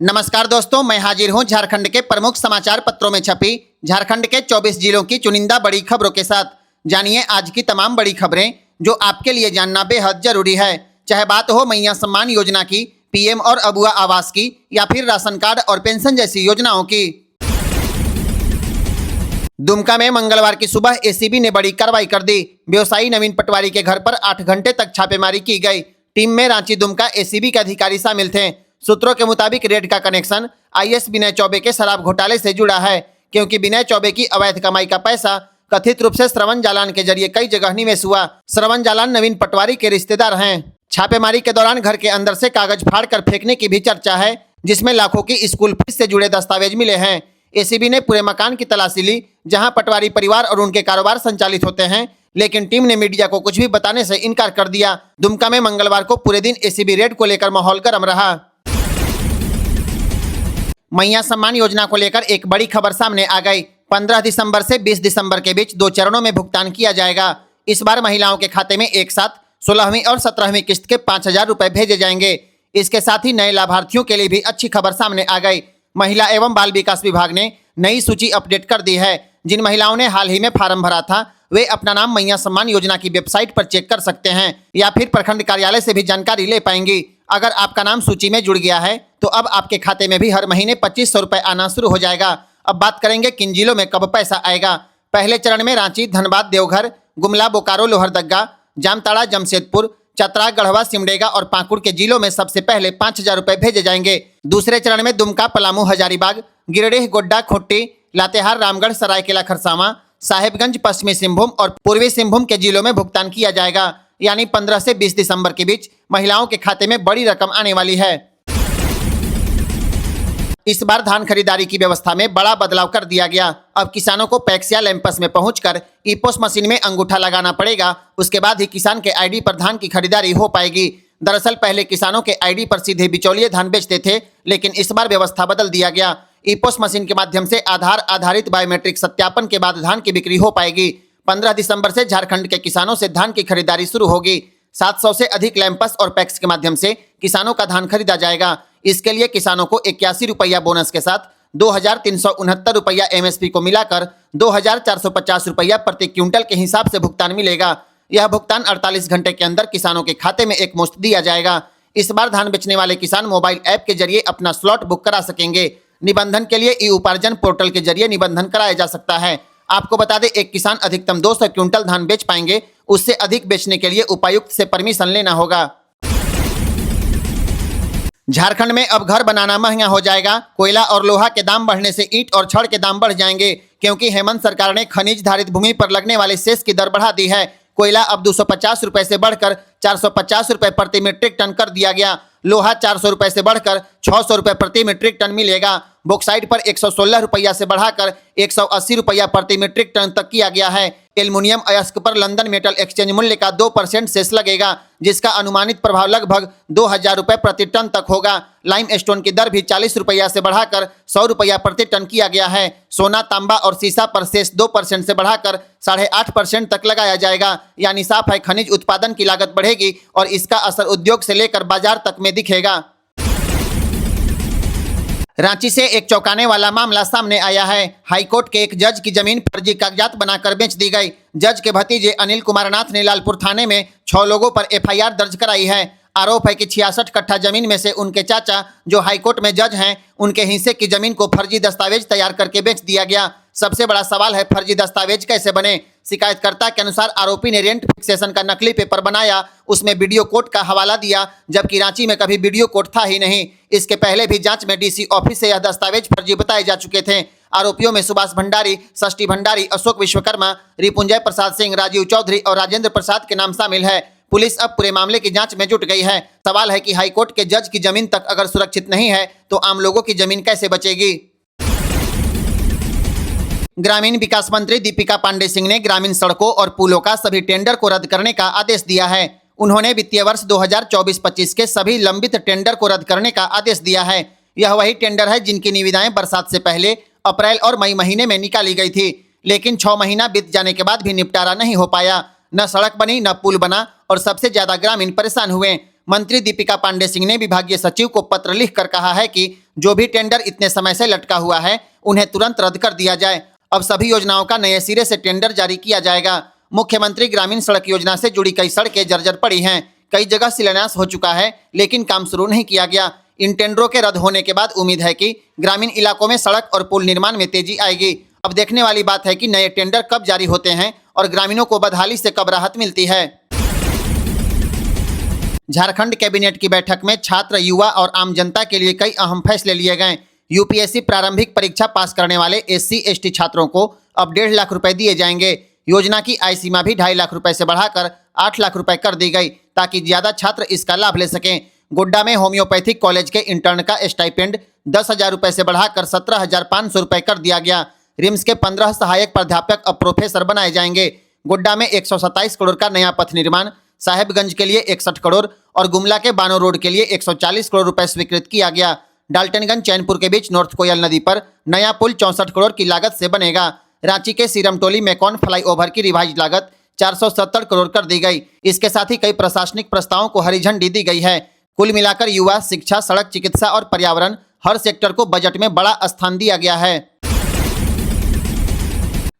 नमस्कार दोस्तों, मैं हाजिर हूं झारखंड के प्रमुख समाचार पत्रों में छपी झारखंड के 24 जिलों की चुनिंदा बड़ी खबरों के साथ। जानिए आज की तमाम बड़ी खबरें जो आपके लिए जानना बेहद जरूरी है। चाहे बात हो मैया सम्मान योजना की, पीएम और अबुआ आवास की, या फिर राशन कार्ड और पेंशन जैसी योजनाओं की। दुमका में मंगलवार की सुबह एसीबी ने बड़ी कार्रवाई कर दी। व्यवसायी नवीन पटवारी के घर पर 8 घंटे तक छापेमारी की गई। टीम में रांची दुमका एसीबी के अधिकारी शामिल थे। सूत्रों के मुताबिक रेड का कनेक्शन आईएएस विनय चौबे के शराब घोटाले से जुड़ा है, क्योंकि विनय चौबे की अवैध कमाई का पैसा कथित रूप से श्रवण जालान के जरिए कई जगह निवेश हुआ। श्रवण जालान नवीन पटवारी के रिश्तेदार हैं। छापेमारी के दौरान घर के अंदर से कागज फाड़ कर फेंकने की भी चर्चा है, जिसमें लाखों की स्कूल फीस से जुड़े दस्तावेज मिले हैं। एसीबी ने पूरे मकान की तलाशी ली जहां पटवारी परिवार और उनके कारोबार संचालित होते हैं, लेकिन टीम ने मीडिया को कुछ भी बताने से इनकार कर दिया। दुमका में मंगलवार को पूरे दिन एसीबी रेड को लेकर माहौल गर्म रहा। मैया सम्मान योजना को लेकर एक बड़ी खबर सामने आ गई। 15 दिसंबर से 20 दिसंबर के बीच 2 चरणों में भुगतान किया जाएगा। इस बार महिलाओं के खाते में एक साथ 16वीं और 17वीं किस्त के 5,000 रुपए भेजे जाएंगे। इसके साथ ही नए लाभार्थियों के लिए भी अच्छी खबर सामने आ गई। महिला एवं बाल विकास विभाग ने नई सूची अपडेट कर दी है। जिन महिलाओं ने हाल ही में फार्म भरा था वे अपना नाम मैया सम्मान योजना की वेबसाइट पर चेक कर सकते हैं या फिर प्रखंड कार्यालय से भी जानकारी ले पाएंगी। अगर आपका नाम सूची में जुड़ गया है तो अब आपके खाते में भी हर महीने 2500 रुपए आना शुरू हो जाएगा। अब बात करेंगे किन जिलों में कब पैसा आएगा। पहले चरण में रांची, धनबाद, देवघर, गुमला, बोकारो, लोहरदगा, जामताड़ा, जमशेदपुर, चतरा, गढ़वा, सिमडेगा और पाकुड़ के जिलों में सबसे पहले 5,000 रुपए भेजे जाएंगे। दूसरे चरण में दुमका, पलामू, हजारीबाग, गिरिडीह, गोड्डा, खूंटी, लातेहार, रामगढ़, सरायकेला खरसावां, साहेबगंज, पश्चिमी सिंहभूम और पूर्वी सिंहभूम के जिलों में भुगतान किया जाएगा। यानी 15 से 20 दिसंबर के बीच महिलाओं के खाते में बड़ी रकम आने वाली है। इस बार धान खरीदारी की व्यवस्था में बड़ा बदलाव कर दिया गया। अब किसानों को पैक्स या लैंपस में पहुंचकर ईपोस मशीन में अंगूठा लगाना पड़ेगा। उसके बाद ही किसान के आईडी पर धान की खरीदारी हो पाएगी। दरअसल पहले किसानों के आईडी पर सीधे बिचौलिए धान बेचते थे, लेकिन इस बार व्यवस्था बदल दिया गया। ईपोस मशीन के माध्यम से आधार आधारित बायोमेट्रिक सत्यापन के बाद धान की बिक्री हो पाएगी। 15 दिसंबर से झारखंड के किसानों से धान की खरीदारी शुरू होगी। 700 से अधिक लैंपस और पैक्स के माध्यम से किसानों का धान खरीदा जाएगा। इसके लिए किसानों को 81 रुपया बोनस के साथ 2,369 रुपया एमएसपी को मिलाकर 2,450 रुपया प्रति क्विंटल के हिसाब से भुगतान मिलेगा। यह भुगतान 48 घंटे के अंदर किसानों के खाते में एकमुश्त दिया जाएगा। इस बार धान बेचने वाले किसान मोबाइल ऐप के जरिए अपना स्लॉट बुक करा सकेंगे। निबंधन के लिए ई उपार्जन पोर्टल के जरिए निबंधन कराया जा सकता है। आपको बता दें, एक किसान अधिकतम 200 क्विंटल धान बेच पाएंगे। उससे अधिक बेचने के लिए उपायुक्त से परमिशन लेना होगा। झारखंड में अब घर बनाना महंगा हो जाएगा। कोयला और लोहा के दाम बढ़ने से ईंट और छड़ के दाम बढ़ जाएंगे, क्योंकि हेमंत सरकार ने खनिज धारित भूमि पर लगने वाले सेस की दर बढ़ा दी है। कोयला अब 250 रुपए से बढ़कर 450 रुपए प्रति मीट्रिक टन कर दिया गया। लोहा 400 रुपए से बढ़कर 600 रुपए प्रति मीट्रिक टन मिलेगा। बॉक्साइट पर 116 रुपया से बढ़ाकर 180 रुपया प्रति मीट्रिक टन तक किया गया है। एल्युमिनियम अयस्क पर लंदन मेटल एक्सचेंज मूल्य का 2% सेस लगेगा, जिसका अनुमानित प्रभाव लगभग 2,000 रुपए प्रति टन तक होगा। लाइम स्टोन की दर भी 40 रुपया से बढ़ाकर 100 रुपया प्रति टन किया गया है। सोना, तांबा और सीसा पर सेस 2% से बढ़ाकर 8.5% तक लगाया जाएगा। यानी साफ है, खनिज उत्पादन की लागत बढ़ेगी और इसका असर उद्योग से लेकर बाजार तक में दिखेगा। रांची से एक चौंकाने वाला मामला सामने आया है। हाईकोर्ट के एक जज की जमीन फर्जी कागजात बनाकर बेच दी गई। जज के भतीजे अनिल कुमार नाथ ने लालपुर थाने में 6 लोगों पर एफआईआर दर्ज कराई है। आरोप है कि 66 कट्ठा जमीन में से उनके चाचा, जो हाईकोर्ट में जज हैं, उनके हिस्से की जमीन को फर्जी दस्तावेज तैयार करके बेच दिया गया। सबसे बड़ा सवाल है, फर्जी दस्तावेज कैसे बने। शिकायतकर्ता के अनुसार आरोपी ने रेंट फिक्सेशन का नकली पेपर बनाया, उसमें वीडियो कोर्ट का हवाला दिया, जबकि रांची में कभी वीडियो कोर्ट था ही नहीं। इसके पहले भी जांच में डीसी ऑफिस से यह दस्तावेज फर्जी बताए जा चुके थे। आरोपियों में सुभाष भंडारी, षष्ठी भंडारी, अशोक विश्वकर्मा, रिपुंजय प्रसाद सिंह, राजीव चौधरी और राजेंद्र प्रसाद के नाम शामिल है। पुलिस अब पूरे मामले की जांच में जुट गई है। सवाल है कि हाईकोर्ट के जज की जमीन तक अगर सुरक्षित नहीं है तो आम लोगों की जमीन कैसे बचेगी। ग्रामीण विकास मंत्री दीपिका पांडे सिंह ने ग्रामीण सड़कों और पुलों का सभी टेंडर को रद्द करने का आदेश दिया है। उन्होंने वित्तीय वर्ष 2024-25 के सभी लंबित टेंडर को रद्द करने का आदेश दिया है। यह वही टेंडर है जिनकी निविदाएं बरसात से पहले अप्रैल और मई महीने में निकाली गई थी, लेकिन 6 महीना बीत जाने के बाद भी निपटारा नहीं हो पाया। न सड़क बनी, न पुल बना और सबसे ज्यादा ग्रामीण परेशान हुए। मंत्री दीपिका पांडे सिंह ने विभागीय सचिव को पत्र लिखकर कहा है कि जो भी टेंडर इतने समय से लटका हुआ है उन्हें तुरंत रद्द कर दिया जाए। अब सभी योजनाओं का नए सिरे से टेंडर जारी किया जाएगा। मुख्यमंत्री ग्रामीण सड़क योजना से जुड़ी कई सड़कें जर्जर पड़ी हैं। कई जगह शिलान्यास हो चुका है लेकिन काम शुरू नहीं किया गया। इन टेंडरों के रद्द होने के बाद उम्मीद है कि ग्रामीण इलाकों में सड़क और पुल निर्माण में तेजी आएगी। अब देखने वाली बात है कि नए टेंडर कब जारी होते हैं और ग्रामीणों को बदहाली से कब राहत मिलती है। झारखंड कैबिनेट की बैठक में छात्र, युवा और आम जनता के लिए कई अहम फैसले लिए गए। यूपीएससी प्रारंभिक परीक्षा पास करने वाले SC/ST छात्रों को अब 1.5 लाख रुपए दिए जाएंगे। योजना की आय सीमा भी 2.5 लाख रुपए से बढ़ाकर 8 लाख रुपए कर दी गई ताकि ज्यादा छात्र इसका लाभ ले सकें। गोड्डा में होम्योपैथिक कॉलेज के इंटर्न का स्टाइपेंड 10,000 रुपए से बढ़ाकर 17,500 रुपए कर दिया गया। रिम्स के 15 सहायक प्राध्यापक अब प्रोफेसर बनाए जाएंगे। गोड्डा में 127 करोड़ का नया पथ निर्माण, साहेबगंज के लिए 61 करोड़ और गुमला के बानो रोड के लिए 140 करोड़ रुपए स्वीकृत किया गया। डाल्टनगंज चैनपुर के बीच नॉर्थ कोयल नदी पर नया पुल 64 करोड़ की लागत से बनेगा। रांची के सीरमटोली मेकॉन फ्लाईओवर की रिवाइज लागत 470 करोड़ कर दी गई। इसके साथ ही कई प्रशासनिक प्रस्तावों को हरी झंडी दी गई है। कुल मिलाकर युवा, शिक्षा, सड़क, चिकित्सा और पर्यावरण हर सेक्टर को बजट में बड़ा स्थान दिया गया है।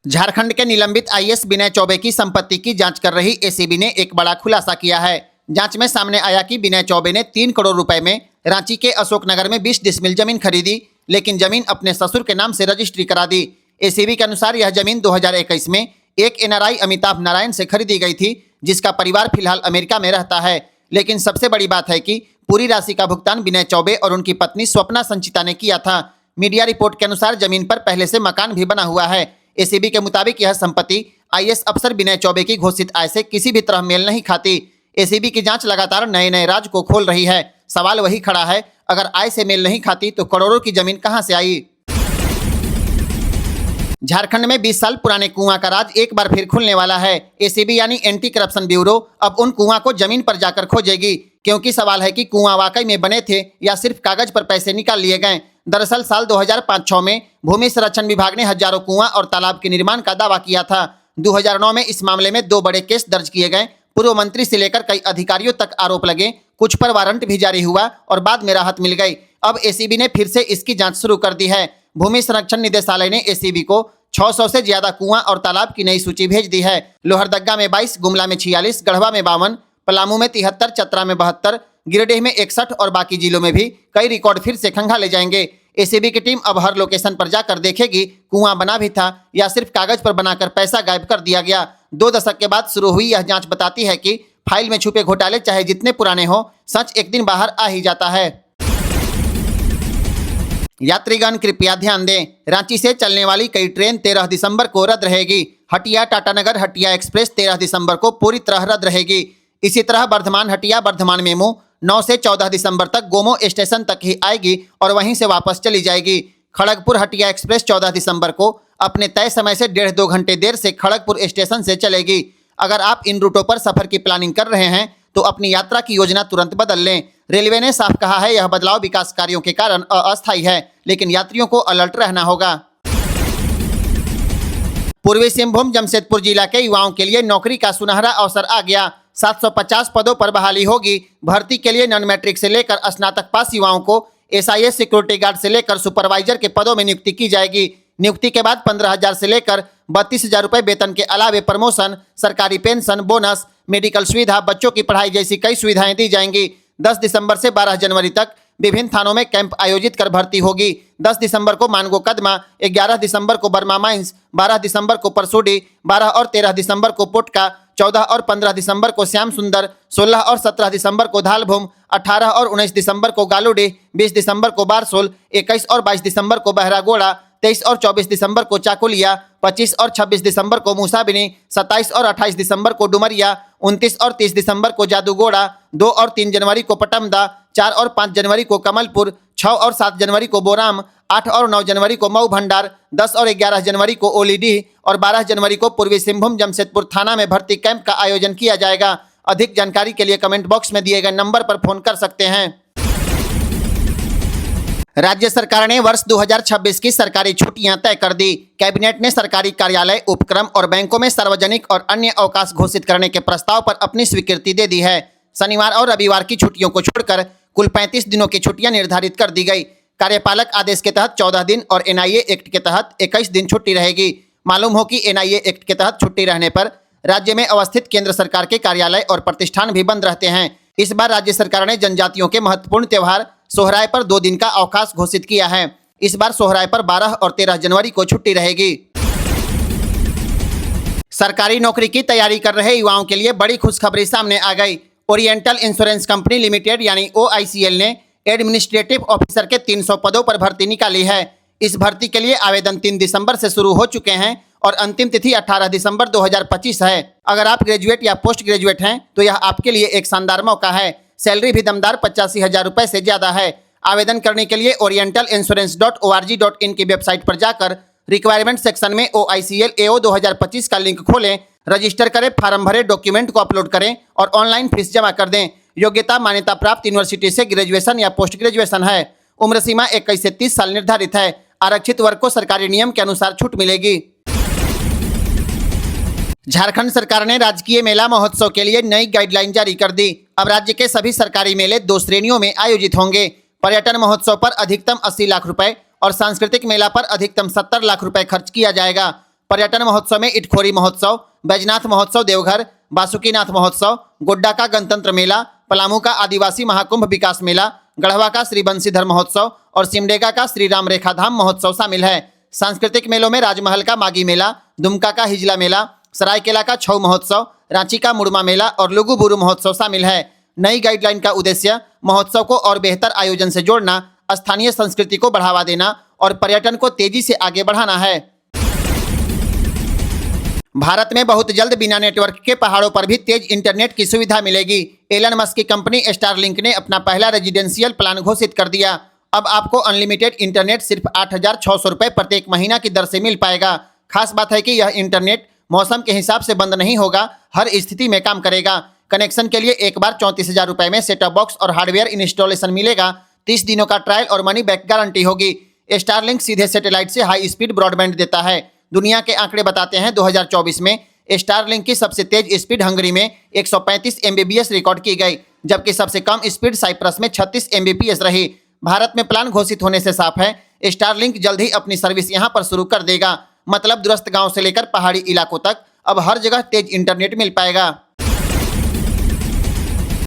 झारखंड के निलंबित IAS विनय चौबे की संपत्ति की जांच कर रही ACB ने एक बड़ा खुलासा किया है। जांच में सामने आया कि विनय चौबे ने 3 करोड़ रुपए में रांची के अशोकनगर में 20 डिसमिल जमीन खरीदी, लेकिन जमीन अपने ससुर के नाम से रजिस्ट्री करा दी। ACB के अनुसार यह जमीन 2021 में एक NRI अमिताभ नारायण से खरीदी गई थी, जिसका परिवार फिलहाल अमेरिका में रहता है। लेकिन सबसे बड़ी बात है कि पूरी राशि का भुगतान विनय चौबे और उनकी पत्नी स्वप्ना संचिता ने किया था। मीडिया रिपोर्ट के अनुसार जमीन पर पहले से मकान भी बना हुआ है। ACB के मुताबिक यह संपत्ति IAS अफसर विनय चौबे की घोषित आय से किसी भी तरह मेल नहीं खाती। ACB की जांच लगातार नए नए राज को खोल रही है। सवाल वही खड़ा है, अगर आय से मेल नहीं खाती तो करोड़ों की जमीन कहां से आई। झारखंड में 20 साल पुराने कुआं का राज एक बार फिर खुलने वाला है। ACB यानी एंटी करप्शन ब्यूरो अब उन कुआं को जमीन पर जाकर खोजेगी, क्योंकि सवाल है कि कुआं वाकई में बने थे या सिर्फ कागज पर पैसे निकाल लिए गए। दरअसल साल 2005-06 में भूमि संरक्षण विभाग ने हजारों कुआं और तालाब के निर्माण का दावा किया था। 2009 में इस मामले में 2 बड़े केस दर्ज किए गए। पूर्व मंत्री से लेकर कई अधिकारियों तक आरोप लगे, कुछ पर वारंट भी जारी हुआ और बाद में राहत मिल गई। अब ACB ने फिर से इसकी जांच शुरू कर दी है। भूमि संरक्षण निदेशालय ने ACB को 600 से ज्यादा कुआं और तालाब की नई सूची भेज दी है। लोहरदग्गा में 22, गुमला में 46, गढ़वा में 52, पलामू में 73, चतरा में 72, गिरिडीह में 61 और बाकी जिलों में भी कई रिकॉर्ड फिर से खंगाले जाएंगे। ACB की टीम अब हर लोकेशन पर जाकर देखेगी कुआं बना भी था या सिर्फ कागज पर बनाकर पैसा गायब कर दिया गया। 2 दशक के बाद शुरू हुई यह जांच बताती है कि फाइल में छुपे घोटाले चाहे जितने पुराने हो, सच एक दिन बाहर आ ही जाता है। यात्रीगण कृपया ध्यान दें, रांची से चलने वाली कई ट्रेन 13 दिसंबर को रद्द रहेगी। हटिया टाटानगर हटिया एक्सप्रेस 13 दिसंबर को पूरी तरह रद्द रहेगी। इसी तरह बर्धमान हटिया बर्धमान मेमू 9 से 14 दिसंबर तक गोमो स्टेशन तक ही आएगी और वहीं से वापस चली जाएगी। खड़गपुर हटिया एक्सप्रेस 14 दिसंबर को अपने तय समय से 1.5-2 घंटे देर से खड़गपुर स्टेशन से चलेगी। अगर आप इन रूटों पर सफर की प्लानिंग कर रहे हैं तो अपनी यात्रा की योजना तुरंत बदल लें। रेलवे ने साफ कहा है यह बदलाव विकास कार्यों के कारण अस्थायी है, लेकिन यात्रियों को अलर्ट रहना होगा। पूर्वी सिंहभूम जमशेदपुर जिला के युवाओं के लिए नौकरी का सुनहरा अवसर आ गया। 750 पदों पर बहाली होगी। भर्ती के लिए नॉन मैट्रिक से लेकर स्नातक पास युवाओं को SIS सिक्योरिटी गार्ड से लेकर सुपरवाइजर के पदों में नियुक्ति की जाएगी। नियुक्ति के बाद 15,000 से लेकर 32,000 रुपये वेतन के अलावे प्रमोशन, सरकारी पेंशन, बोनस, मेडिकल सुविधा, बच्चों की पढ़ाई जैसी कई सुविधाएं दी जाएंगी। 10 दिसंबर से 12 जनवरी तक विभिन्न थानों में कैंप आयोजित कर भर्ती होगी। 10 दिसंबर को मानगो कदमा, 11 दिसंबर को बर्मा माइंस, 12 दिसंबर को परसोडी, 12 और 13 दिसंबर को पोटका, 14 और 15 दिसंबर को श्याम सुंदर, 16 और 17 दिसंबर को धालभूम, 18 और 19 दिसंबर को गालूडीह, 20 दिसंबर को बारसोल, 21 और 22 दिसंबर को बहरागोड़ा, 23 और 24 दिसंबर को चाकुलिया, 25 और 26 दिसंबर को मूसाबिनी, 27 और 28 दिसंबर को डुमरिया, 29 और 30 दिसंबर को जादूगोड़ा, 2 और 3 जनवरी को पटमदा, 4 और 5 जनवरी को कमलपुर, 6 और 7 जनवरी को बोराम, 8 और 9 जनवरी को मऊ भंडार, 10 और 11 जनवरी को ओलीडीह और 12 जनवरी को पूर्वी सिंहभूम जमशेदपुर थाना में भर्ती कैंप का आयोजन किया जाएगा। अधिक जानकारी के लिए कमेंट बॉक्स में दिए गए नंबर पर फोन कर सकते हैं। राज्य सरकार ने वर्ष 2026 की सरकारी छुट्टियां तय कर दी। कैबिनेट ने सरकारी कार्यालय, उपक्रम और बैंकों में सार्वजनिक और अन्य अवकाश घोषित करने के प्रस्ताव पर अपनी स्वीकृति दे दी है। शनिवार और रविवार की छुट्टियों को छोड़कर कुल 35 दिनों की छुट्टियां निर्धारित कर दी गई। कार्यपालक आदेश के तहत 14 दिन और एनआईए एक्ट के तहत 21 दिन छुट्टी रहेगी। मालूम हो कि एनआईए एक्ट के तहत छुट्टी रहने पर राज्य में अवस्थित केंद्र सरकार के कार्यालय और प्रतिष्ठान भी बंद रहते हैं। इस बार राज्य सरकार ने जनजातियों के महत्वपूर्ण त्योहार सोहराय पर 2 दिन का अवकाश घोषित किया है। इस बार सोहराय पर 12 और 13 जनवरी को छुट्टी रहेगी। सरकारी नौकरी की तैयारी कर रहे युवाओं के लिए बड़ी खुशखबरी सामने आ गई। ओरिएंटल इंश्योरेंस कंपनी लिमिटेड यानी OICL ने एडमिनिस्ट्रेटिव ऑफिसर के 300 पदों पर भर्ती निकाली है। इस भर्ती के लिए आवेदन 3 दिसंबर से शुरू हो चुके हैं और अंतिम तिथि 18 दिसंबर 2025 है। अगर आप ग्रेजुएट या पोस्ट ग्रेजुएट हैं तो यह आपके लिए एक शानदार मौका है। सैलरी भी दमदार 85,000 रुपए से ज्यादा है। आवेदन करने के लिए orientalinsurance.org.in की वेबसाइट पर जाकर रिक्वायरमेंट सेक्शन में OICL AO 2025 का लिंक खोलें, रजिस्टर करें, फार्म भरें, डॉक्यूमेंट को अपलोड करें और ऑनलाइन फीस जमा कर दें। योग्यता मान्यता प्राप्त यूनिवर्सिटी से ग्रेजुएशन या पोस्ट ग्रेजुएशन है। उम्र सीमा 21 से 30 साल निर्धारित है। आरक्षित वर्ग को सरकारी नियम के अनुसार छूट मिलेगी। झारखंड सरकार ने राजकीय मेला महोत्सव के लिए नई गाइडलाइन जारी कर दी। अब राज्य के सभी सरकारी मेले 2 श्रेणियों में आयोजित होंगे। पर्यटन महोत्सव पर अधिकतम 80 लाख रुपए और सांस्कृतिक मेला पर अधिकतम 70 लाख रुपए खर्च किया जाएगा। पर्यटन महोत्सव में इटखोरी महोत्सव, बैजनाथ महोत्सव देवघर, बासुकीनाथ महोत्सव, गोड्डा का गणतंत्र मेला, पलामू का आदिवासी महाकुंभ विकास मेला, गढ़वा का श्री बंशीधर महोत्सव और सिमडेगा का श्री राम रेखा धाम महोत्सव शामिल है। सांस्कृतिक मेलों में राजमहल का मागी मेला, दुमका का हिजला मेला, सरायकेला का छऊ महोत्सव, रांची का मुड़मा मेला और लुगुबुरु महोत्सव शामिल है। नई गाइडलाइन का उद्देश्य महोत्सव को और बेहतर आयोजन से जोड़ना, स्थानीय संस्कृति को बढ़ावा देना और पर्यटन को तेजी से आगे बढ़ाना है। भारत में बहुत जल्द बिना नेटवर्क के पहाड़ों पर भी तेज इंटरनेट की सुविधा मिलेगी। एलन मस्क की कंपनी स्टारलिंक ने अपना पहला रेजिडेंशियल प्लान घोषित कर दिया। अब आपको अनलिमिटेड इंटरनेट सिर्फ 8,600 रुपए प्रत्येक महीना की दर से मिल पाएगा। खास बात है कि यह इंटरनेट मौसम के हिसाब से बंद नहीं होगा, हर स्थिति में काम करेगा। कनेक्शन के लिए एक बार 34,000 रुपए में सेटअप बॉक्स और हार्डवेयर इंस्टॉलेशन मिलेगा। 30 दिनों का ट्रायल और मनी बैक गारंटी होगी। स्टारलिंक सीधे सैटेलाइट से हाई स्पीड ब्रॉडबैंड देता है। दुनिया के आंकड़े बताते हैं 2024 में स्टारलिंक की सबसे तेज स्पीड हंगरी में 135 Mbps रिकॉर्ड की गई, जबकि सबसे कम स्पीड साइप्रस में 36 Mbps रही। भारत में प्लान घोषित होने से साफ है स्टारलिंक जल्द ही अपनी सर्विस यहां पर शुरू कर देगा। मतलब दूरस्थ गांव से लेकर पहाड़ी इलाकों तक अब हर जगह तेज इंटरनेट मिल पाएगा।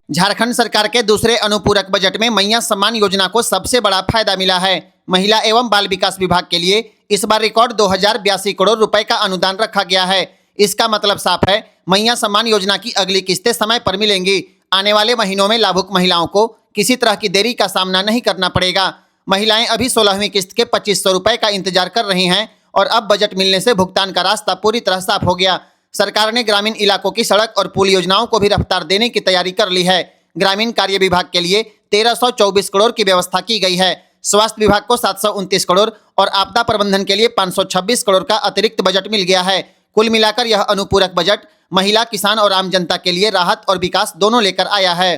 झारखंड सरकार के दूसरे अनुपूरक बजट में मैया सम्मान योजना को सबसे बड़ा फायदा मिला है। महिला एवं बाल विकास विभाग के लिए इस बार रिकॉर्ड 2082 करोड़ रुपए का अनुदान रखा गया है। इसका मतलब साफ है मैया सम्मान योजना की अगली किस्तें समय पर मिलेंगी। आने वाले महीनों में लाभुक महिलाओं को किसी तरह की देरी का सामना नहीं करना पड़ेगा। महिलाएं अभी 16वीं किस्त के 2500 रुपए का इंतजार कर रही हैं और अब बजट मिलने से भुगतान का रास्ता पूरी तरह साफ हो गया। सरकार ने ग्रामीण इलाकों की सड़क और पुल योजनाओं को भी रफ्तार देने की तैयारी कर ली है। ग्रामीण कार्य विभाग के लिए 1324 करोड़ की व्यवस्था की गई है। स्वास्थ्य विभाग को 729 करोड़ और आपदा प्रबंधन के लिए 526 करोड़ का अतिरिक्त बजट मिल गया है। कुल मिलाकर यह अनुपूरक बजट महिला, किसान और आम जनता के लिए राहत और विकास दोनों लेकर आया है।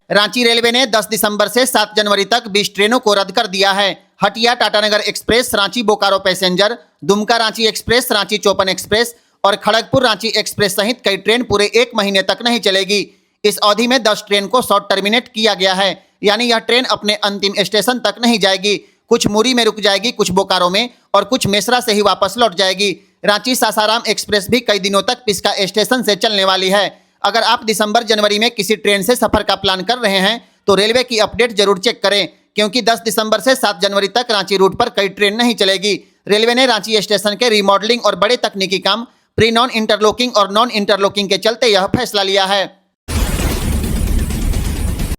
रांची रेलवे ने 10 दिसंबर से 7 जनवरी तक 20 ट्रेनों को रद्द कर दिया है। Hatia Tatanagar express, Ranchi Bokaro passenger, Dumka Ranchi express, Ranchi चौपन एक्सप्रेस और खड़गपुर रांची एक्सप्रेस सहित कई ट्रेन पूरे 1 महीने तक नहीं चलेगी। इस अवधि में 10 ट्रेन को शॉर्ट टर्मिनेट किया गया है, यानी यह ट्रेन अपने अंतिम स्टेशन तक नहीं जाएगी। कुछ मुरी में रुक जाएगी, कुछ बोकारो में और कुछ मेसरा से ही वापस लौट जाएगी। रांची सासाराम एक्सप्रेस भी कई दिनों तक पिस्का स्टेशन से चलने वाली है। अगर आप दिसंबर जनवरी में किसी ट्रेन से सफर का प्लान कर रहे हैं तो रेलवे की अपडेट जरूर चेक करें, क्योंकि 10 दिसंबर से 7 जनवरी तक रांची रूट पर कई ट्रेन नहीं चलेगी। रेलवे ने रांची स्टेशन के रिमॉडलिंग और बड़े तकनीकी काम, प्री नॉन इंटरलॉकिंग और नॉन इंटरलॉकिंग के चलते यह फैसला लिया है।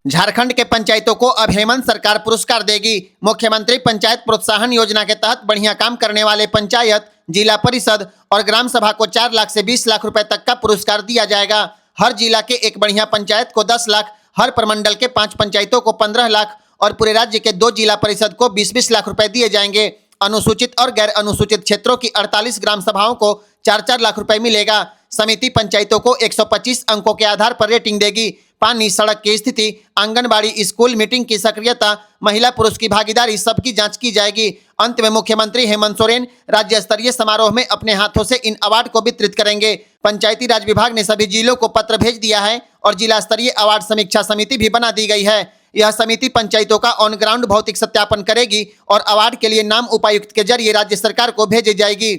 झारखंड के पंचायतों को अब हेमंत सरकार पुरस्कार देगी। मुख्यमंत्री पंचायत प्रोत्साहन योजना के तहत बढ़िया काम करने वाले पंचायत, जिला परिषद और ग्राम सभा को 4 लाख से 20 लाख रुपए तक का पुरस्कार दिया जाएगा। हर जिला के एक बढ़िया पंचायत को 10 लाख, हर प्रमंडल के 5 पंचायतों को 15 लाख और पूरे राज्य के 2 जिला परिषद को 20-20 लाख रुपए दिए जाएंगे। अनुसूचित और गैर अनुसूचित क्षेत्रों की 48 ग्राम सभाओं को 4-4 लाख रुपए मिलेगा। समिति पंचायतों को 125 अंकों के आधार पर रेटिंग देगी। पानी, सड़क की स्थिति, आंगनबाड़ी, स्कूल, मीटिंग की सक्रियता, महिला पुरुष की भागीदारी सबकी जांच की जाएगी। अंत में मुख्यमंत्री हेमंत सोरेन राज्य स्तरीय समारोह में अपने हाथों से इन अवार्ड को वितरित करेंगे। पंचायती राज विभाग ने सभी जिलों को पत्र भेज दिया है और जिला स्तरीय अवार्ड समीक्षा समिति भी बना दी गई है। यह समिति पंचायतों का ऑन ग्राउंड भौतिक सत्यापन करेगी और अवार्ड के लिए नाम उपायुक्त के जरिए राज्य सरकार को भेजी जाएगी।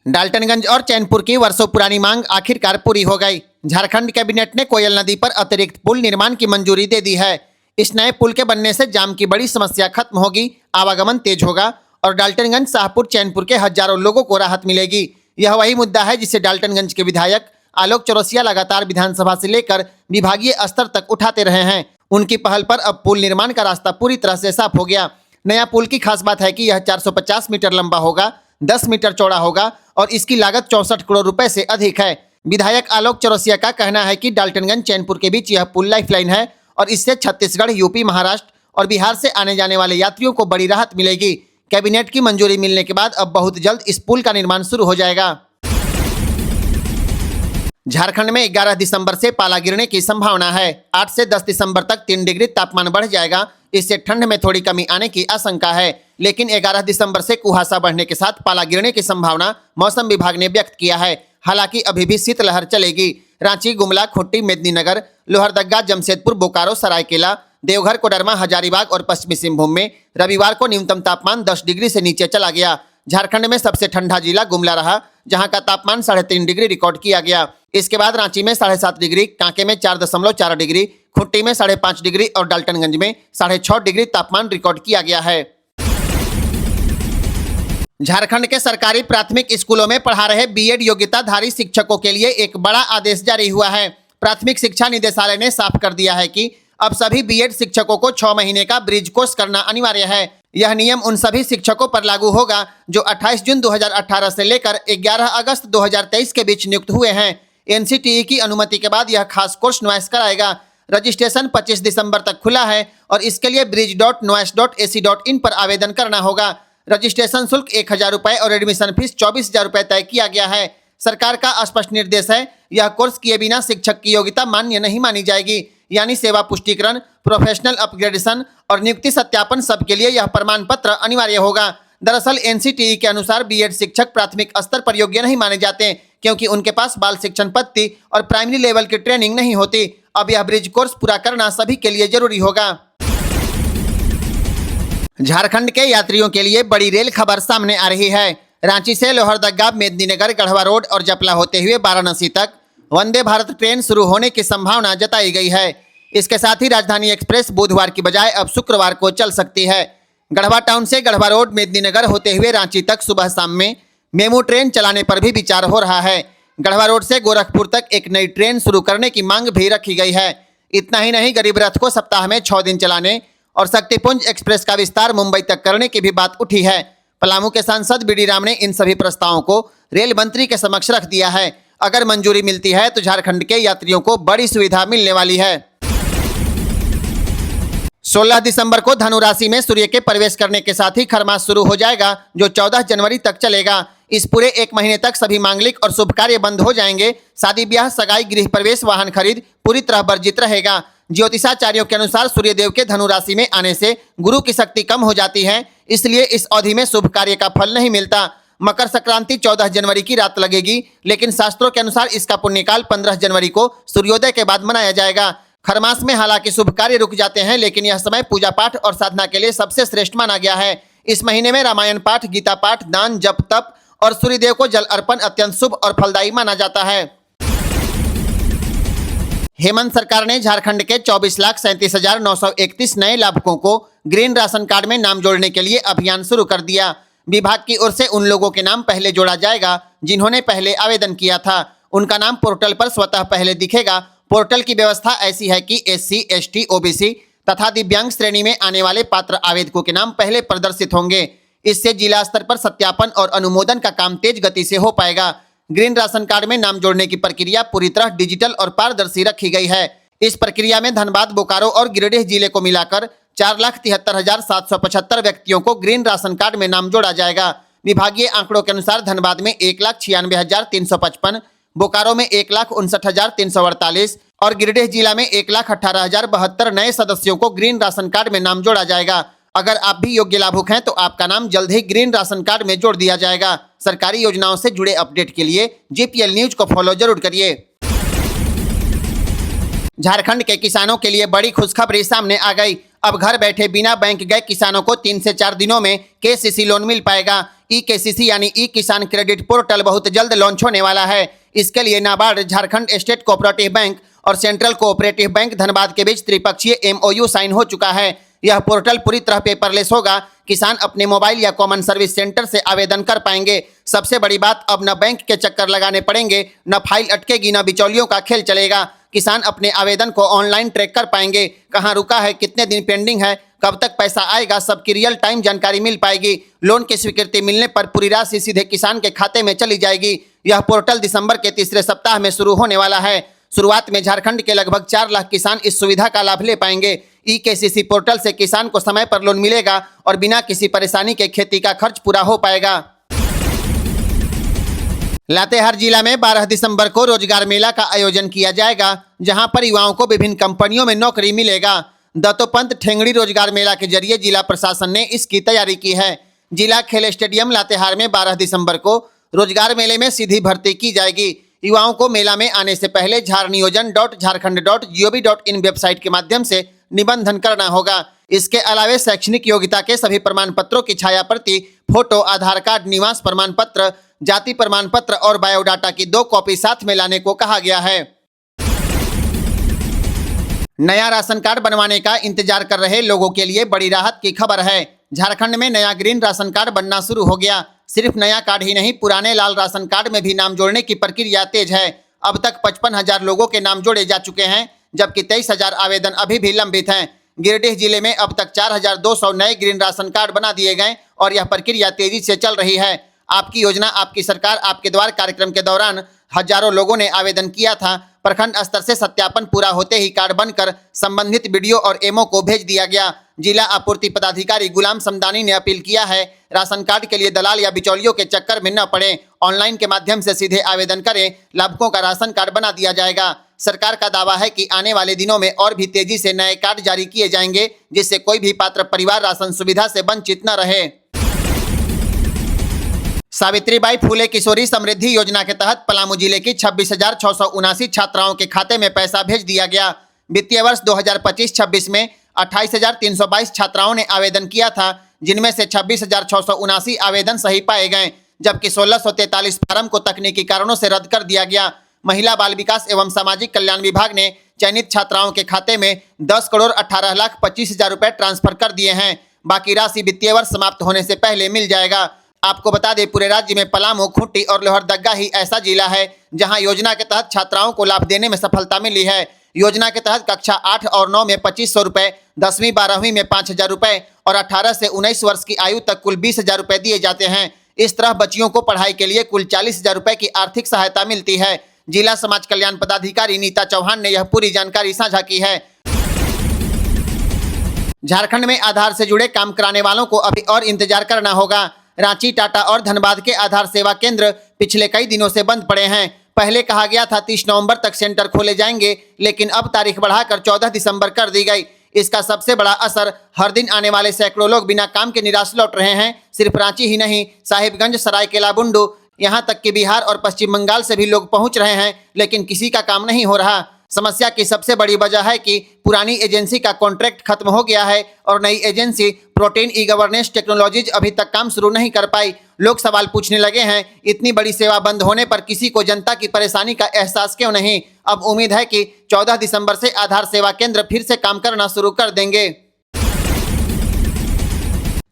डाल्टनगंज और चैनपुर की वर्षों पुरानी मांग आखिरकार पूरी हो गई। झारखंड कैबिनेट ने कोयल नदी पर अतिरिक्त पुल निर्माण की मंजूरी दे दी है। इस नए पुल के बनने से जाम की बड़ी समस्या खत्म होगी, आवागमन तेज होगा और डाल्टनगंज, शाहपुर, चैनपुर के हजारों लोगों को राहत मिलेगी। यह वही मुद्दा है जिसे डाल्टनगंज के विधायक आलोक चौरसिया लगातार विधानसभा से लेकर विभागीय स्तर तक उठाते रहे हैं। उनकी पहल पर अब पुल निर्माण का रास्ता पूरी तरह से साफ हो गया। नया पुल की खास बात है कि यह 450 मीटर लंबा होगा, 10 मीटर चौड़ा होगा और इसकी लागत 64 करोड़ रुपए से अधिक है। विधायक आलोक चौरसिया का कहना है कि डाल्टनगंज, चैनपुर के बीच यह पुल लाइफलाइन है और इससे छत्तीसगढ़, यूपी, महाराष्ट्र और बिहार से आने जाने वाले यात्रियों को बड़ी राहत मिलेगी। कैबिनेट की मंजूरी मिलने के बाद अब बहुत जल्द इस पुल का निर्माण शुरू हो जाएगा। झारखंड में 11 दिसंबर से पाला गिरने की संभावना है। 8 से 10 दिसंबर तक 3 डिग्री तापमान बढ़ जाएगा। इससे ठंड में थोड़ी कमी आने की आशंका है, लेकिन 11 दिसंबर से कुहासा बढ़ने के साथ पाला गिरने की संभावना मौसम विभाग ने व्यक्त किया है। हालांकि अभी भी शीतलहर चलेगी। रांची, गुमला, खूंटी, मेदिनीनगर, लोहरदगा, जमशेदपुर, बोकारो, सरायकेला, देवघर, कोडरमा, हजारीबाग और पश्चिमी सिंहभूम में रविवार को न्यूनतम तापमान 10 डिग्री से नीचे चला गया। झारखंड में सबसे ठंडा जिला गुमला रहा, जहां का तापमान 3.5 डिग्री रिकॉर्ड किया गया। इसके बाद रांची में 7.5 डिग्री, कांके में 4.4 डिग्री, खूंटी में 5.5 डिग्री और डाल्टनगंज में 6.5 डिग्री तापमान रिकॉर्ड किया गया है। झारखंड के सरकारी प्राथमिक स्कूलों में पढ़ा रहे बीएड योग्यताधारी शिक्षकों के लिए एक बड़ा आदेश जारी हुआ है। प्राथमिक शिक्षा निदेशालय ने साफ कर दिया है कि अब सभी बीएड शिक्षकों को 6 महीने का ब्रिज कोर्स करना अनिवार्य है। यह नियम उन सभी शिक्षकों पर लागू होगा जो 28 जून 2018 से लेकर 11 अगस्त 2023 के बीच नियुक्त हुए हैं। एनसीटीई की अनुमति के बाद यह खास कोर्स नुआइस कराएगा। रजिस्ट्रेशन 25 दिसंबर तक खुला है और इसके लिए bridge.nuais.ac.in पर आवेदन करना होगा। रजिस्ट्रेशन शुल्क 1000 रुपये और एडमिशन फीस 24,000 रुपये तय किया गया है। सरकार का स्पष्ट निर्देश है, यह कोर्स किए बिना शिक्षक की योग्यता मान्य नहीं मानी जाएगी। यानी सेवा पुष्टिकरण, प्रोफेशनल अपग्रेडेशन और नियुक्ति सत्यापन सबके लिए यह प्रमाण पत्र अनिवार्य होगा। दरअसल एनसीटीई के अनुसार बीएड शिक्षक प्राथमिक स्तर पर योग्य नहीं माने जाते, क्योंकि उनके पास बाल शिक्षण पद्धति और प्राइमरी लेवल की ट्रेनिंग नहीं होती। अब यह ब्रिज कोर्स पूरा करना सभी के लिए जरूरी होगा। झारखंड के यात्रियों के लिए बड़ी रेल खबर सामने आ रही है। रांची से लोहरदगा, मेदिनीनगर, गढ़वा रोड और जपला होते हुए वाराणसी तक वंदे भारत ट्रेन शुरू होने की संभावना जताई गई है। इसके साथ ही राजधानी एक्सप्रेस बुधवार की बजाय अब शुक्रवार को चल सकती है। गढ़वा टाउन से गढ़वा रोड, मेदिनीनगर होते हुए रांची तक सुबह शाम में मेमू ट्रेन चलाने पर भी विचार हो रहा है। गढ़वा रोड से गोरखपुर तक एक नई ट्रेन शुरू करने की मांग भी रखी गई है। इतना ही नहीं, गरीब रथ को सप्ताह में 6 दिन चलाने और शक्तिपुंज एक्सप्रेस का विस्तार मुंबई तक करने की भी बात उठी है। पलामू के सांसद बीडी राम ने इन सभी प्रस्तावों को रेल मंत्री के समक्ष रख दिया है। अगर मंजूरी मिलती है तो झारखंड के यात्रियों को बड़ी सुविधा मिलने वाली है। 16 दिसंबर को धनु राशि में सूर्य के प्रवेश करने के साथ ही खरमास शुरू हो जाएगा, जो 14 जनवरी तक चलेगा। इस पूरे एक महीने तक सभी मांगलिक और शुभ कार्य बंद हो जाएंगे। शादी ब्याह, सगाई, गृह प्रवेश, वाहन खरीद पूरी तरह वर्जित रहेगा। ज्योतिषाचार्यों के अनुसार सूर्य देव के धनु राशि में आने से गुरु की शक्ति कम हो जाती है, इसलिए इस अवधि में शुभ कार्य का फल नहीं मिलता। मकर संक्रांति 14 जनवरी की रात लगेगी, लेकिन शास्त्रों के अनुसार इसका पुण्यकाल 15 जनवरी को सूर्योदय के बाद मनाया जाएगा। खरमास में हालांकि शुभ कार्य रुक जाते हैं, लेकिन यह समय पूजा पाठ और साधना के लिए सबसे श्रेष्ठ माना गया है। इस महीने में रामायण पाठ, गीता पाठ, दान, जप, तप और सूर्यदेव को जल अर्पण अत्यंत शुभ और फलदायी माना जाता है। हेमंत सरकार ने झारखंड के 24,37,931 नए लाभुकों को ग्रीन राशन कार्ड में नाम जोड़ने के लिए अभियान शुरू कर दिया। विभाग की ओर से उन लोगों के नाम पहले जोड़ा जाएगा जिन्होंने पहले आवेदन किया था। उनका नाम पोर्टल पर स्वतः पहले दिखेगा। पोर्टल की व्यवस्था ऐसी है कि SC, ST, OBC तथा दिव्यांग श्रेणी में आने वाले पात्र आवेदकों के नाम पहले प्रदर्शित होंगे। इससे जिला स्तर पर सत्यापन और अनुमोदन का काम तेज गति से हो पाएगा। ग्रीन राशन कार्ड में नाम जोड़ने की प्रक्रिया पूरी तरह डिजिटल और पारदर्शी रखी गई है। इस प्रक्रिया में धनबाद, बोकारो और गिरिडीह जिले को मिलाकर 4,73,775 व्यक्तियों को ग्रीन राशन कार्ड में नाम जोड़ा जाएगा। विभागीय आंकड़ों के अनुसार धनबाद में 1,96,355, बोकारो में 1,59,348 और गिरिडीह जिला में 1,18,072 नए सदस्यों को ग्रीन राशन कार्ड में नाम जोड़ा जाएगा। अगर आप भी योग्य लाभुक हैं तो आपका नाम जल्द ही ग्रीन राशन कार्ड में जोड़ दिया जाएगा। सरकारी योजनाओं से जुड़े अपडेट के लिए जीपीएल न्यूज को फॉलो जरूर करिए। झारखंड के किसानों के लिए बड़ी खुशखबरी सामने आ गई। अब घर बैठे बिना बैंक गए किसानों को 3 से 4 दिनों में केसीसी लोन मिल पाएगा। ई-केसीसी यानी ई किसान क्रेडिट पोर्टल बहुत जल्द लॉन्च होने वाला है। इसके लिए NABARD, Jharkhand state cooperative bank और सेंट्रल कोऑपरेटिव बैंक धनबाद के बीच त्रिपक्षीय एमओयू साइन हो चुका है। यह पोर्टल पूरी तरह पेपरलेस होगा। किसान अपने मोबाइल या कॉमन सर्विस सेंटर से आवेदन कर पाएंगे। सबसे बड़ी बात, अब न बैंक के चक्कर लगाने पड़ेंगे, न फाइल अटकेगी, न बिचौलियों का खेल चलेगा। किसान अपने आवेदन को ऑनलाइन ट्रैक कर पाएंगे। कहां रुका है, कितने दिन पेंडिंग है, कब तक पैसा आएगा, सबकी रियल टाइम जानकारी मिल पाएगी। लोन की स्वीकृति मिलने पर पूरी राशि सीधे किसान के खाते में चली जाएगी। यह पोर्टल दिसंबर के तीसरे सप्ताह में शुरू होने वाला है। शुरुआत में झारखंड के लगभग 4 लाख किसान इस सुविधा का लाभ ले पाएंगे। ई-केसीसी पोर्टल से किसान को समय पर लोन मिलेगा और बिना किसी परेशानी के खेती का खर्च पूरा हो पाएगा। लातेहार जिला में 12 दिसंबर को रोजगार मेला का आयोजन किया जाएगा, जहां पर युवाओं को विभिन्न कंपनियों में नौकरी मिलेगा। दत्तोपंत ठेंगड़ी रोजगार मेला के जरिए जिला प्रशासन ने इसकी तैयारी की है। जिला खेल स्टेडियम लातेहार में 12 दिसंबर को रोजगार मेले में सीधी भर्ती की जाएगी। युवाओं को मेला में आने से पहले झारनियोजन.झारखंड.gov.in वेबसाइट के माध्यम से निबंधन करना होगा। इसके अलावे शैक्षणिक योग्यता के सभी प्रमाण पत्रों की छाया प्रति, फोटो, आधार कार्ड, निवास प्रमाण पत्र, जाति प्रमाण पत्र और बायोडाटा की 2 कॉपी साथ में लाने को कहा गया है। नया राशन कार्ड बनवाने का इंतजार कर रहे लोगों के लिए बड़ी राहत की खबर है। झारखंड में नया ग्रीन राशन कार्ड बनना शुरू हो गया। सिर्फ नया कार्ड ही नहीं, पुराने लाल राशन कार्ड में भी नाम जोड़ने की प्रक्रिया तेज है। अब तक 55,000 लोगों के नाम जोड़े जा चुके हैं, जबकि 23,000 आवेदन अभी भी लंबित हैं। गिरिडीह जिले में अब तक 4,200 नए ग्रीन राशन कार्ड बना दिए गए और यह प्रक्रिया तेजी से चल रही है। आपकी योजना, आपकी सरकार, आपके द्वार कार्यक्रम के दौरान हजारों लोगों ने आवेदन किया था। प्रखंड स्तर से सत्यापन पूरा होते ही कार्ड बनकर संबंधित वीडियो और एमओ को भेज दिया गया। जिला आपूर्ति पदाधिकारी गुलाम समदानी ने अपील किया है, राशन कार्ड के लिए दलाल या बिचौलियों के चक्कर में न पड़े। ऑनलाइन के माध्यम से सीधे आवेदन करें, लाभुकों का राशन कार्ड बना दिया जाएगा। सरकार का दावा है कि आने वाले दिनों में और भी तेजी से नए कार्ड जारी किए जाएंगे, जिससे कोई भी पात्र परिवार राशन सुविधा से वंचित न रहे। सावित्रीबाई फूले किशोरी समृद्धि योजना के तहत पलामू जिले की 26,679 छात्राओं के खाते में पैसा भेज दिया गया। वित्तीय वर्ष 2025-26 में 28,322 छात्राओं ने आवेदन किया था, जिनमें से 26,679 आवेदन सही पाए गए, जबकि 1,643 फार्म को तकनीकी कारणों से रद्द कर दिया गया। महिला बाल विकास एवं सामाजिक कल्याण विभाग ने चयनित छात्राओं के खाते में 10,18,25,000 रुपए ट्रांसफर कर दिए हैं। बाकी राशि वित्तीय वर्ष समाप्त होने से पहले मिल जाएगा। आपको बता दें, पूरे राज्य में पलामू, खूंटी और लोहरदगा ही ऐसा जिला है जहां योजना के तहत छात्राओं को लाभ देने में सफलता मिली है। योजना के तहत कक्षा 8 और 9 में 2,500 रुपए, 10वीं 12वीं में 5,000 रुपए और 18 से 19 वर्ष की आयु तक कुल 20,000 रुपए दिए जाते हैं। इस तरह बच्चियों को पढ़ाई के लिए कुल 40,000 रुपए की आर्थिक सहायता मिलती है। जिला समाज कल्याण पदाधिकारी नीता चौहान ने यह पूरी जानकारी साझा की है। झारखंड में आधार से जुड़े काम कराने वालों को अभी और इंतजार करना होगा। रांची, टाटा और धनबाद के आधार सेवा केंद्र पिछले कई दिनों से बंद पड़े हैं। पहले कहा गया था 30 नवंबर तक सेंटर खोले जाएंगे, लेकिन अब तारीख बढ़ाकर 14 दिसंबर कर दी गई। इसका सबसे बड़ा असर, हर दिन आने वाले सैकड़ों लोग बिना काम के निराश लौट रहे हैं। सिर्फ रांची ही नहीं, साहिबगंज, सरायकेला, बुंडू, यहाँ तक कि बिहार और पश्चिम बंगाल से भी लोग पहुंच रहे हैं, लेकिन किसी का काम नहीं हो रहा। समस्या की सबसे बड़ी वजह है कि पुरानी एजेंसी का कॉन्ट्रैक्ट खत्म हो गया है और नई agency protein e governance technologies अभी तक काम शुरू नहीं कर पाई। लोग सवाल पूछने लगे हैं, इतनी बड़ी सेवा बंद होने पर किसी को जनता की परेशानी का एहसास क्यों नहीं? अब उम्मीद है कि 14 दिसंबर से आधार सेवा केंद्र फिर से काम करना शुरू कर देंगे।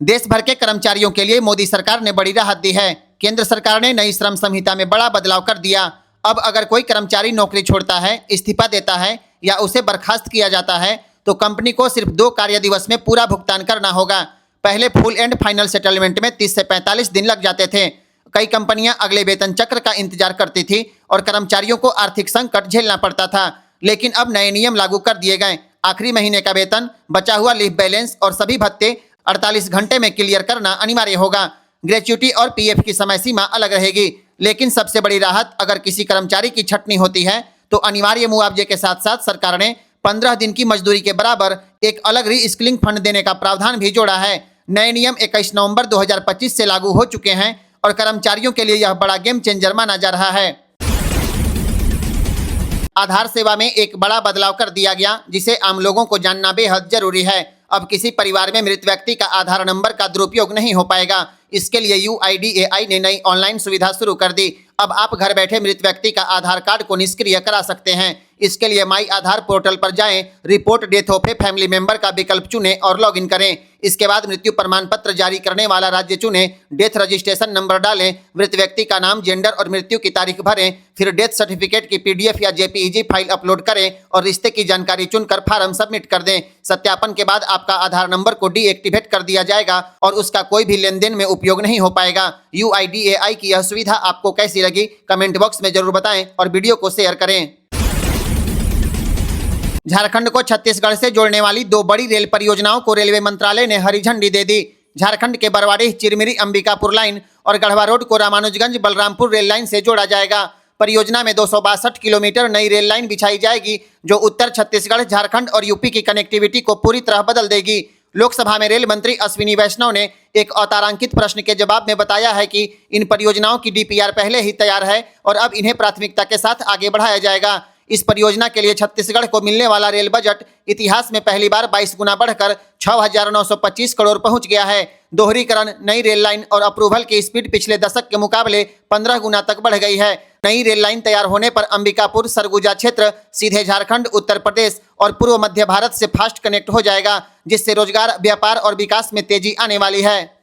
देश भर के कर्मचारियों के लिए मोदी सरकार ने बड़ी राहत दी है। केंद्र सरकार ने नई श्रम संहिता में बड़ा बदलाव कर दिया। अब अगर कोई कर्मचारी नौकरी छोड़ता है, इस्तीफा देता है या उसे बर्खास्त किया जाता है, तो कंपनी को सिर्फ 2 कार्य दिवस में पूरा भुगतान करना होगा। पहले फुल एंड फाइनल सेटलमेंट में 30 से 45 दिन लग जाते थे। कई कंपनियां अगले वेतन चक्र का इंतजार करती थी और कर्मचारियों को आर्थिक संकट झेलना पड़ता था। लेकिन अब नए नियम लागू कर दिए गए। आखिरी महीने का वेतन, बचा हुआ लीव बैलेंस और सभी भत्ते 48 घंटे में क्लियर करना अनिवार्य होगा। ग्रेच्युटी और पीएफ की समय सीमा अलग रहेगी। लेकिन सबसे बड़ी राहत, अगर किसी कर्मचारी की छटनी होती है तो अनिवार्य मुआवजे के साथ साथ सरकार ने 15 दिन की मजदूरी के बराबर एक अलग री-स्किलिंग फंड देने का प्रावधान भी जोड़ा है। नए नियम 21 नवंबर 2025 से लागू हो चुके हैं और कर्मचारियों के लिए यह बड़ा गेम चेंजर माना जा रहा है। आधार सेवा में एक बड़ा बदलाव कर दिया गया, जिसे आम लोगों को जानना बेहद जरूरी है। अब किसी परिवार में मृत व्यक्ति का आधार नंबर का दुरुपयोग नहीं हो पाएगा। इसके लिए UIDAI ने नई ऑनलाइन सुविधा शुरू कर दी। अब आप घर बैठे मृत व्यक्ति का आधार कार्ड को निष्क्रिय करा सकते हैं। इसके लिए माई आधार पोर्टल पर जाएं, report death of a family member का विकल्प चुनें और लॉगिन करें। इसके बाद मृत्यु प्रमाण पत्र जारी करने वाला राज्य चुनें, डेथ रजिस्ट्रेशन नंबर डालें, मृत व्यक्ति का नाम, जेंडर और मृत्यु की तारीख भरें, फिर डेथ सर्टिफिकेट की PDF या JPEG फाइल अपलोड करें और रिश्ते की जानकारी चुनकर फॉर्म सबमिट कर दें। सत्यापन के बाद आपका आधार नंबर को डीएक्टिवेट कर दिया जाएगा और उसका कोई भी लेनदेन में उपयोग नहीं हो पाएगा। UIDAI की यह सुविधा आपको कैसी लगी, कमेंट बॉक्स में जरूर बताएं और वीडियो को शेयर करें। झारखंड को छत्तीसगढ़ से जोड़ने वाली 2 बड़ी रेल परियोजनाओं को रेलवे मंत्रालय ने हरी झंडी दे दी। झारखंड के बरवाडीह चिरमिरी अंबिकापुर लाइन और गढ़वा रोड को रामानुजगंज बलरामपुर रेल लाइन से जोड़ा जाएगा। परियोजना में 262 किलोमीटर नई रेल लाइन बिछाई जाएगी, जो उत्तर छत्तीसगढ़, झारखंड और यूपी की कनेक्टिविटी को पूरी तरह बदल देगी। लोकसभा में रेल मंत्री अश्विनी वैष्णव ने एक अतारांकित प्रश्न के जवाब में बताया है कि इन परियोजनाओं की DPR पहले ही तैयार है और अब इन्हें प्राथमिकता के साथ आगे बढ़ाया जाएगा। इस परियोजना के लिए छत्तीसगढ़ को मिलने वाला रेल बजट इतिहास में पहली बार 22 गुना बढ़कर 6,925 करोड़ पहुंच गया है। दोहरीकरण, नई रेल लाइन और अप्रूवल की स्पीड पिछले दशक के मुकाबले 15 गुना तक बढ़ गई है। नई रेल लाइन तैयार होने पर अंबिकापुर सरगुजा क्षेत्र सीधे झारखंड, उत्तर प्रदेश और पूर्व मध्य भारत से फास्ट कनेक्ट हो जाएगा, जिससे रोजगार, व्यापार और विकास में तेजी आने वाली है।